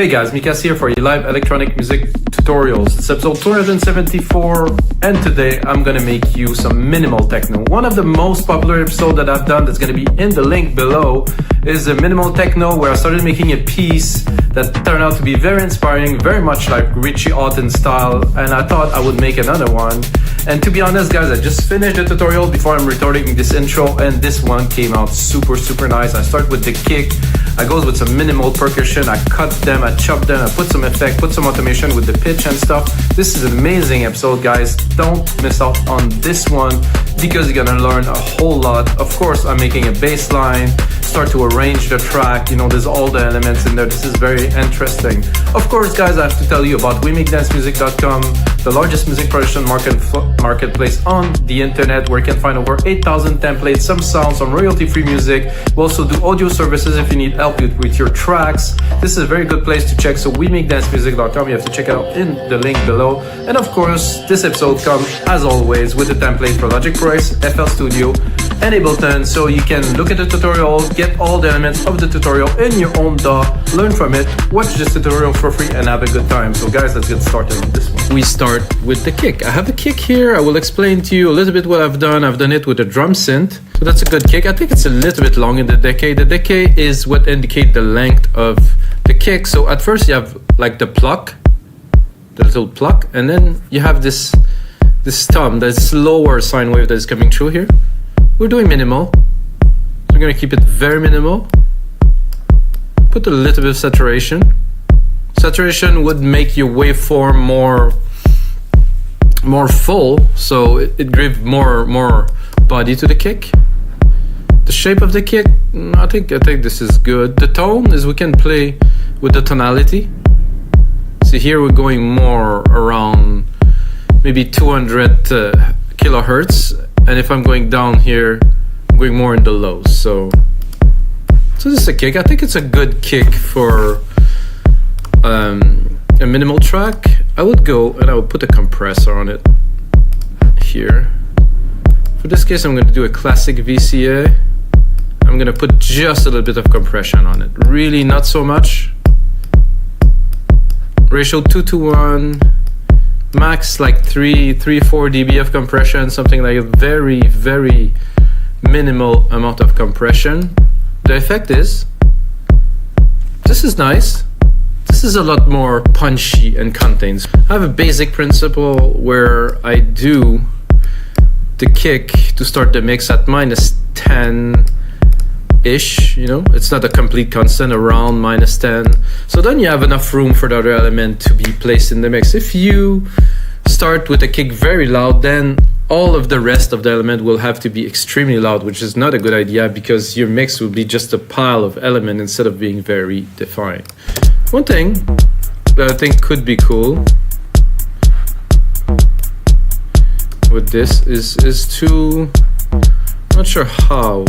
Hey guys, Mikas here for your live electronic music tutorials. It's episode 274 and today I'm gonna make you some minimal techno. One of the most popular episodes that I've done that's gonna be in the link below is a minimal techno where I started making a piece that turned out to be very inspiring, very much like Richie Hawtin style, and I thought I would make another one. And to be honest guys, I just finished the tutorial before I'm recording this intro and this one came out super nice. I start with the kick, I go with some minimal percussion, I cut them, I chop them, I put some effect, put some automation with the pitch and stuff. This is an amazing episode guys, don't miss out on this one because you're gonna learn a whole lot. Of course I'm making a bass line, start to arrange the track, you know, there's all the elements in there. This is very interesting. Of course guys, I have to tell you about rhythmicdancemusic.com, the largest music production marketplace on the internet where you can find over 8,000 templates, some sounds, some royalty-free music. We also do audio services if you need help with your tracks. This is a very good place to check, so rhythmicdancemusic.com, you have to check it out in the link below. And of course, this episode comes, as always, with a template for Logic Pro X, FL Studio, and Ableton, so you can look at the tutorial, get all the elements of the tutorial in your own DAW, learn from it, watch this tutorial for free, and have a good time. So guys, let's get started on this one. We start with the kick. I have a kick here. I will explain to you a little bit what I've done. I've done it with a drum synth. So that's a good kick. I think it's a little bit long in the decay. The decay is what indicates the length of the kick. So at first you have like the pluck, the little pluck, and then you have this thumb, this lower sine wave that is coming through here. We're doing minimal. We're gonna keep it very minimal. Put a little bit of saturation. Saturation would make your waveform more full, so it gives more body to the kick. The shape of the kick, I think this is good. The tone is we can play with the tonality. See here we're going more around maybe 200 kilohertz, and if I'm going down here, I'm going more in the lows. So this is a kick. I think it's a good kick for a minimal track. I would go and I would put a compressor on it here. For this case, I'm going to do a classic VCA. I'm going to put just a little bit of compression on it. Really not so much. Ratio 2:1. Max like 3-4 dB of compression, something like a very minimal amount of compression. The effect is, this is nice. This is a lot more punchy and contains. I have a basic principle where I do the kick to start the mix at -10-ish, you know, it's not a complete constant, around -10. So then you have enough room for the other element to be placed in the mix. If you start with a kick very loud, then all of the rest of the element will have to be extremely loud, which is not a good idea because your mix will be just a pile of elements instead of being very defined. One thing that I think could be cool with this is to, I'm not sure how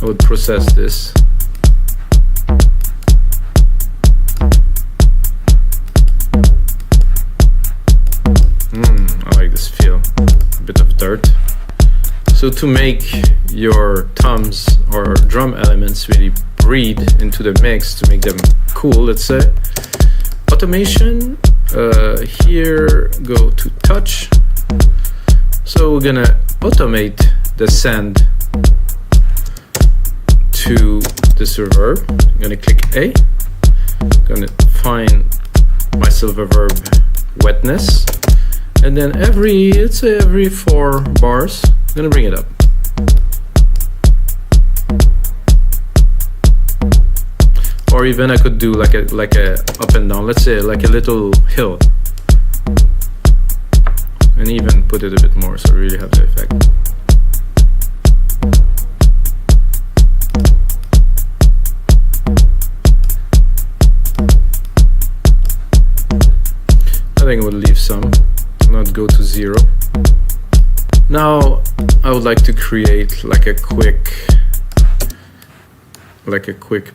I would process this. I like this feel, a bit of dirt. So to make your toms or drum elements really breathe into the mix, to make them cool, let's say, automation, here go to touch. So we're gonna automate the send to this reverb. I'm gonna click A, I'm gonna find my silver verb wetness, and then let's say every 4 bars, I'm gonna bring it up. Or even I could do like a up and down, let's say like a little hill, and even put it a bit more so really have the effect. I think I would leave some, not go to 0. Now I would like to create like a quick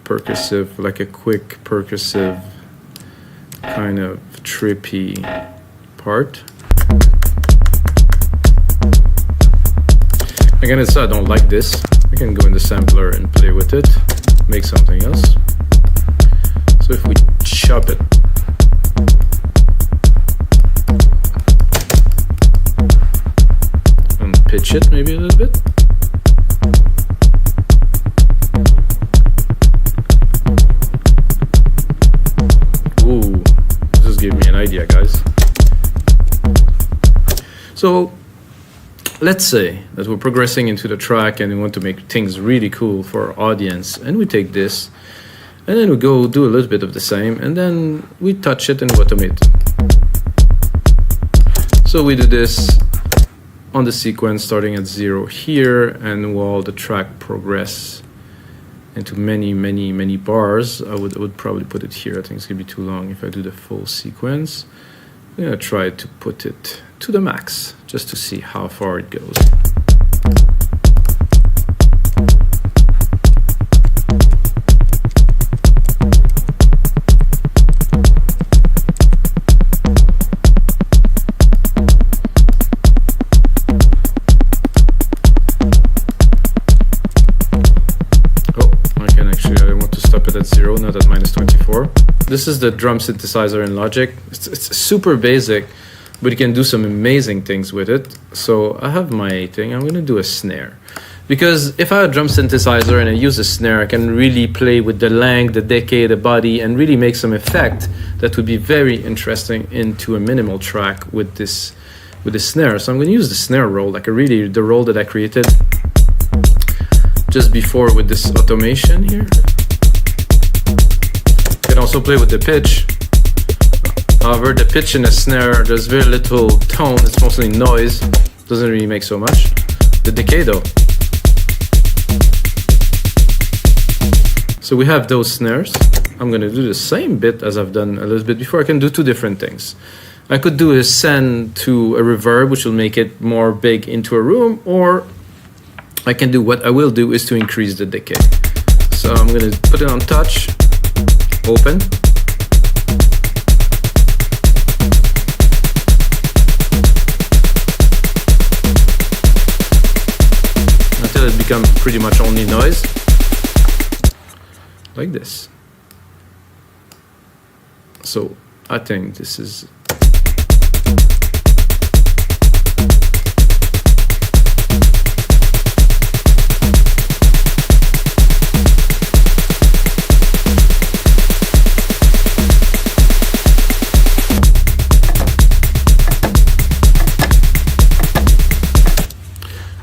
percussive kind of trippy part. Again, it's I don't like this. I can go in the sampler and play with it, make something else. So if we chop it, and pitch it maybe a little bit. Ooh, this gave me an idea, guys. So let's say that we're progressing into the track and we want to make things really cool for our audience, and we take this and then we go do a little bit of the same, and then we touch it and automate. So we do this on the sequence starting at 0 here, and while the track progress into many bars, I would probably put it here. I think it's gonna be too long if I do the full sequence. I'm gonna try to put it to the max just to see how far it goes. I want to stop it at 0, not at -24. This is the drum synthesizer in Logic. It's super basic, but you can do some amazing things with it. So I have my thing. I'm going to do a snare. Because if I have a drum synthesizer and I use a snare, I can really play with the length, the decay, the body, and really make some effect that would be very interesting into a minimal track with this snare. So I'm going to use the snare roll, like the roll that I created just before with this automation here. You can also play with the pitch. However, the pitch in a snare, there's very little tone, it's mostly noise, doesn't really make so much. The decay though. So we have those snares. I'm gonna do the same bit as I've done a little bit before. I can do two different things. I could do a send to a reverb, which will make it more big into a room, or I can do what I will do is to increase the decay. So I'm gonna put it on touch, open. Until it becomes pretty much only noise. Like this. So I think this is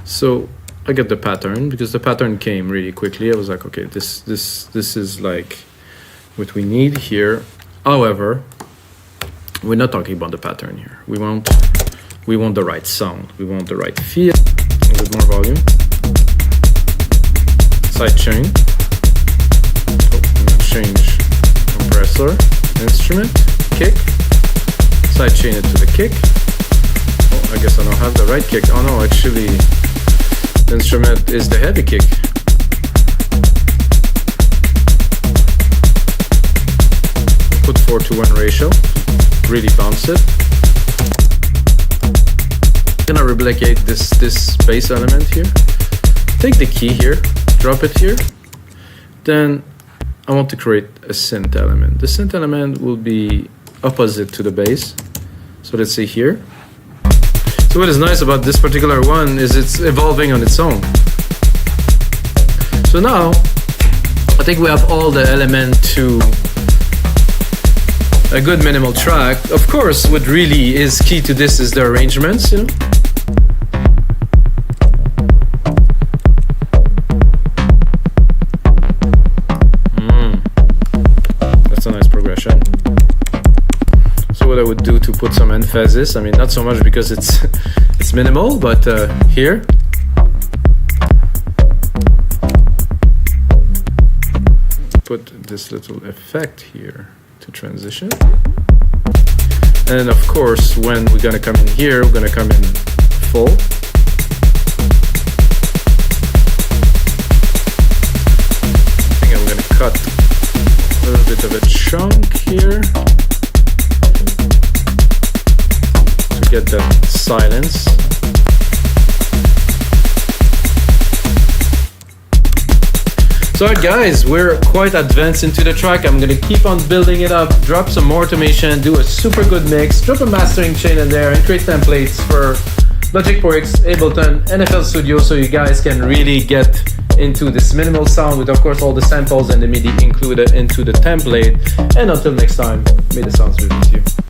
so I get the pattern because the pattern came really quickly. I was like, okay, this is like what we need here. However, we're not talking about the pattern here. We want the right sound. We want the right feel. A little bit more volume. Side chain. Oh, I'm gonna change compressor, instrument, kick. Side chain it to the kick. Oh, I guess I don't have the right kick. Oh no, actually. The instrument is the heavy kick. Put 4:1 ratio, really bounce it. I'm gonna replicate this bass element here. Take the key here, drop it here. Then I want to create a synth element. The synth element will be opposite to the bass. So let's say here. So what is nice about this particular one is it's evolving on its own. So now, I think we have all the element to a good minimal track. Of course, what really is key to this is the arrangements, you know. That's a nice progression. So what I would do to put some emphasis, I mean, not so much because it's minimal, but here. Put this little effect here to transition. And of course, when we're gonna come in here, we're gonna come in full. I think I'm gonna cut a little bit of a chunk here to get that silence. So So guys, we're quite advanced into the track. I'm gonna keep on building it up, drop some more automation, do a super good mix, drop a mastering chain in there, and create templates for Logic Pro X, Ableton, NFL Studio, so you guys can really get into this minimal sound with, of course, all the samples and the MIDI included into the template. And until next time, may the sounds be with you.